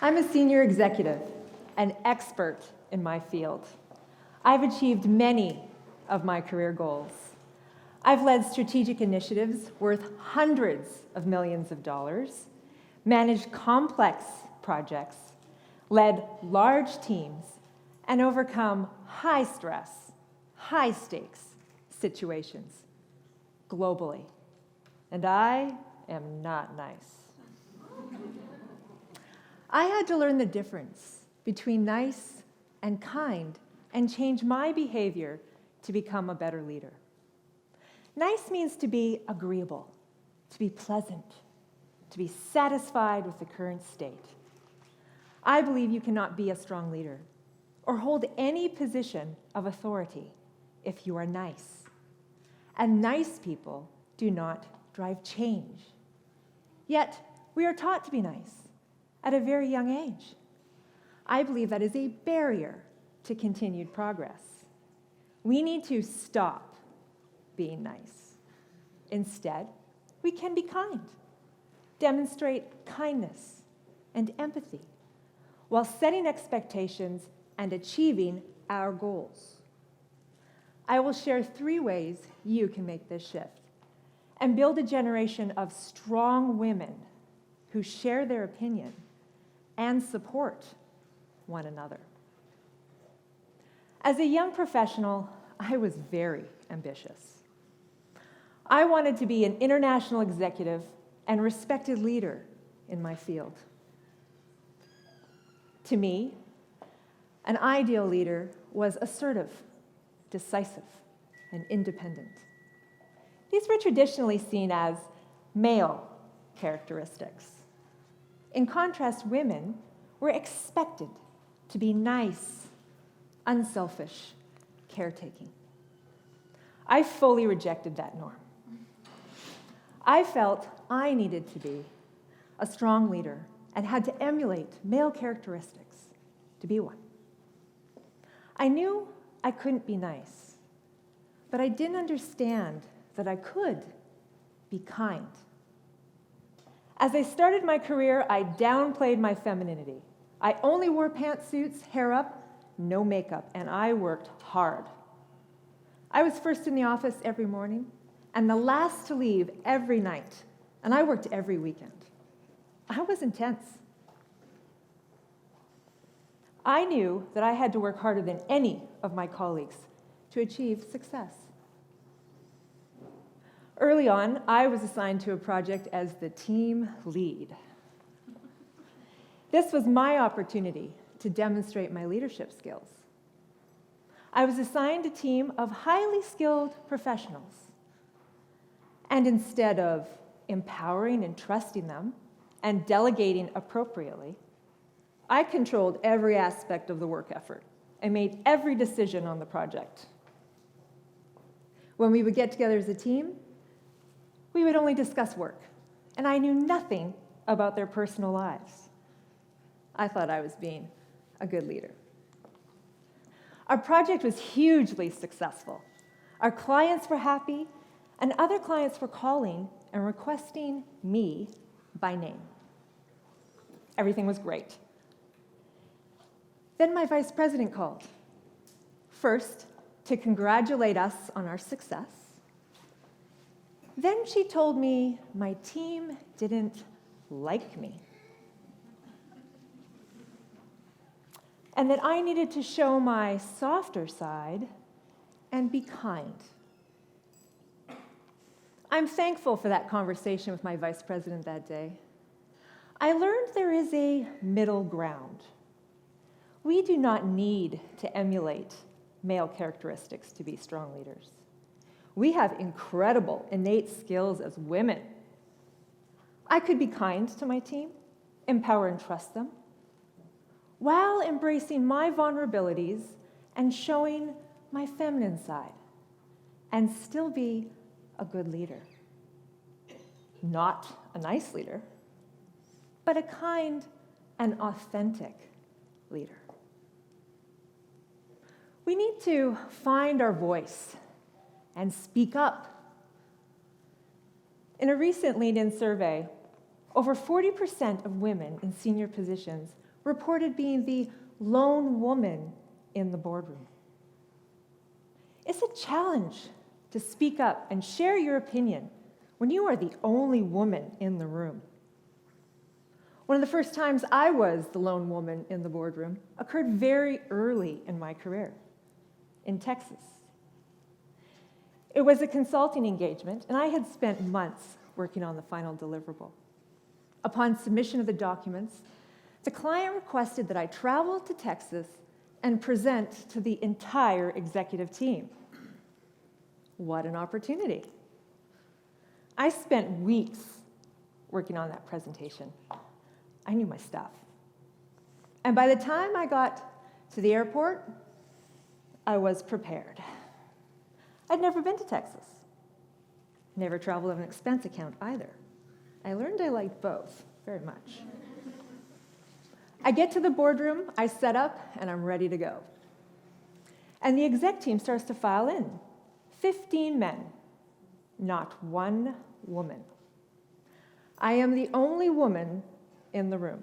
I'm a senior executive, an expert in my field. I've achieved many of my career goals. I've led strategic initiatives worth hundreds of millions of dollars, managed complex projects, led large teams, and overcome high-stress, high-stakes situations globally. And I am not nice. I had to learn the difference between nice and kind and change my behavior to become a better leader. Nice means to be agreeable, to be pleasant, to be satisfied with the current state. I believe you cannot be a strong leader or hold any position of authority if you are nice. And nice people do not drive change. Yet, we are taught to be nice at a very young age. I believe that is a barrier to continued progress. We need to stop being nice. Instead, we can be kind, demonstrate kindness and empathy, while setting expectations and achieving our goals. I will share 3 ways you can make this shift and build a generation of strong women who share their opinion and support one another. As a young professional, I was very ambitious. I wanted to be an international executive and respected leader in my field. To me, an ideal leader was assertive, decisive, and independent. These were traditionally seen as male characteristics. In contrast, women were expected to be nice, unselfish, caretaking. I fully rejected that norm. I felt I needed to be a strong leader and had to emulate male characteristics to be one. I knew I couldn't be nice, but I didn't understand that I could be kind. As I started my career, I downplayed my femininity. I only wore pantsuits, hair up, no makeup, and I worked hard. I was first in the office every morning and the last to leave every night, and I worked every weekend. I was intense. I knew that I had to work harder than any of my colleagues to achieve success. Early on, I was assigned to a project as the team lead. This was my opportunity to demonstrate my leadership skills. I was assigned a team of highly skilled professionals. And instead of empowering and trusting them and delegating appropriately, I controlled every aspect of the work effort and made every decision on the project. When we would get together as a team, we would only discuss work, and I knew nothing about their personal lives. I thought I was being a good leader. Our project was hugely successful. Our clients were happy, and other clients were calling and requesting me by name. Everything was great. Then my vice president called. First, to congratulate us on our success. Then she told me my team didn't like me, and that I needed to show my softer side and be kind. I'm thankful for that conversation with my vice president that day. I learned there is a middle ground. We do not need to emulate male characteristics to be strong leaders. We have incredible innate skills as women. I could be kind to my team, empower and trust them, while embracing my vulnerabilities and showing my feminine side, and still be a good leader. Not a nice leader, but a kind and authentic leader. We need to find our voice and speak up. In a recent LinkedIn survey, over 40% of women in senior positions reported being the lone woman in the boardroom. It's a challenge to speak up and share your opinion when you are the only woman in the room. One of the first times I was the lone woman in the boardroom occurred very early in my career in Texas. It was a consulting engagement, and I had spent months working on the final deliverable. Upon submission of the documents, the client requested that I travel to Texas and present to the entire executive team. What an opportunity. I spent weeks working on that presentation. I knew my stuff. And by the time I got to the airport, I was prepared. I'd never been to Texas. Never traveled on an expense account either. I learned I liked both very much. I get to the boardroom, I set up, and I'm ready to go. And the exec team starts to file in. 15 men, not one woman. I am the only woman in the room.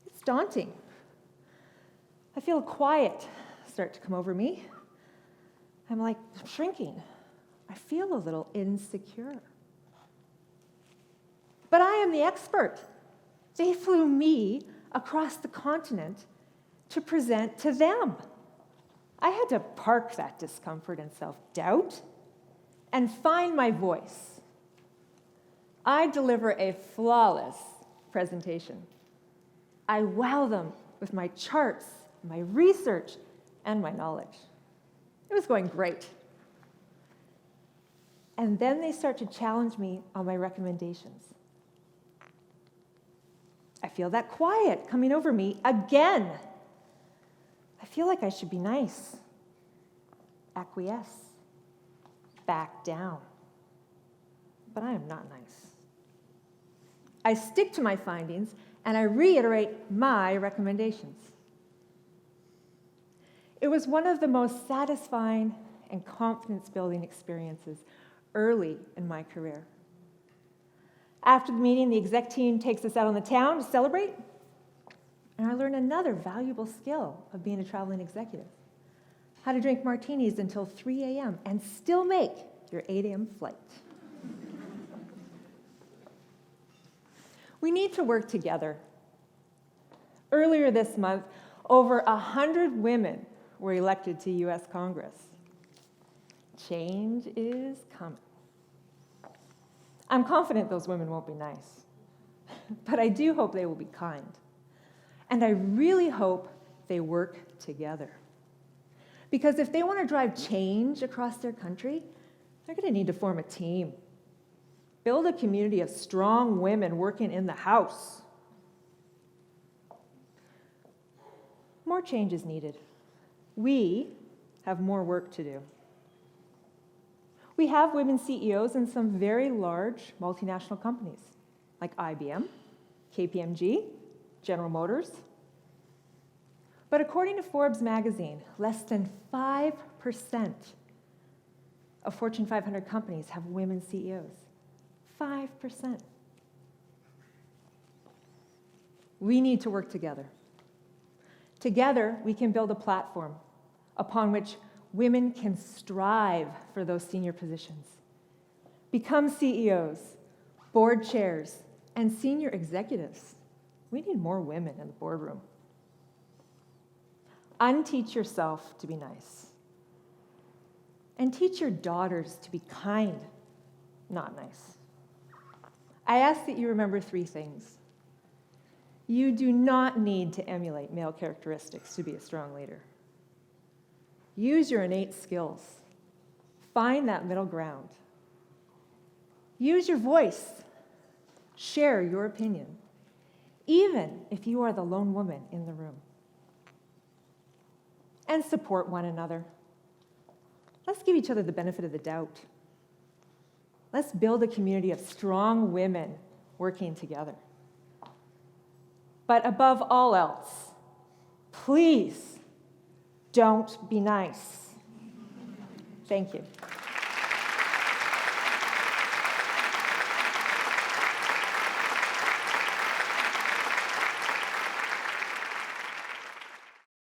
It's daunting. I feel quiet start to come over me. I'm like shrinking. I feel a little insecure. But I am the expert. They flew me across the continent to present to them. I had to park that discomfort and self-doubt and find my voice. I deliver a flawless presentation. I wow them with my charts, my research, and my knowledge. It was going great. And then they start to challenge me on my recommendations. I feel that quiet coming over me again. I feel like I should be nice, acquiesce, back down. But I am not nice. I stick to my findings and I reiterate my recommendations. It was one of the most satisfying and confidence-building experiences early in my career. After the meeting, the exec team takes us out on the town to celebrate, and I learned another valuable skill of being a traveling executive: how to drink martinis until 3 a.m. and still make your 8 a.m. flight. We need to work together. Earlier this month, over 100 women were elected to U.S. Congress. Change is coming. I'm confident those women won't be nice, but I do hope they will be kind. And I really hope they work together. Because if they want to drive change across their country, they're going to need to form a team. Build a community of strong women working in the House. More change is needed. We have more work to do. We have women CEOs in some very large multinational companies, like IBM, KPMG, General Motors. But according to Forbes magazine, less than 5% of Fortune 500 companies have women CEOs. 5%. We need to work together. Together, we can build a platform upon which women can strive for those senior positions, become CEOs, board chairs, and senior executives. We need more women in the boardroom. Unteach yourself to be nice. And teach your daughters to be kind, not nice. I ask that you remember 3 things. You do not need to emulate male characteristics to be a strong leader. Use your innate skills. Find that middle ground. Use your voice. Share your opinion, even if you are the lone woman in the room. And support one another. Let's give each other the benefit of the doubt. Let's build a community of strong women working together. But above all else, please don't be nice. Thank you.